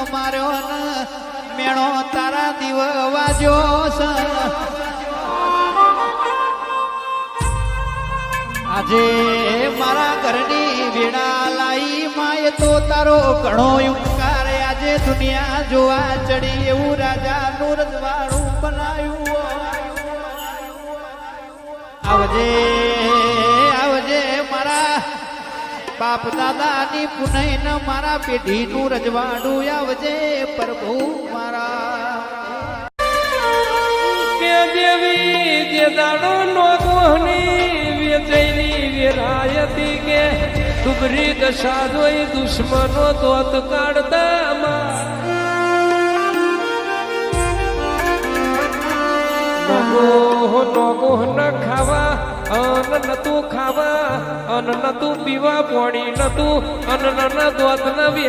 માર્યો ને મેણો તારા દીવ વાજ્યો છે આજે મારા ઘરની વેડા લાઈ માય તો તારો ઘણો ઉપકાર આજે દુનિયા જોવા ચડી એવું રાજાનું રજવાડું બનાવ્યું આવજે આવજે મારા બાપ દાદાની પુનઈ ન મારા પેઢીનું રજવાડું આવજે પ્રભુ મારા કે દેવી જે દાડો નો કોહની વેચૈની વેરાયતી કે ડુબરી દશા જોઈ દુશ્મનો દોત કાઢતા નગો ન ખાવા અન નતું ખાવા અન નતું પીવા પાણી નતું અન્ન ન દોત ન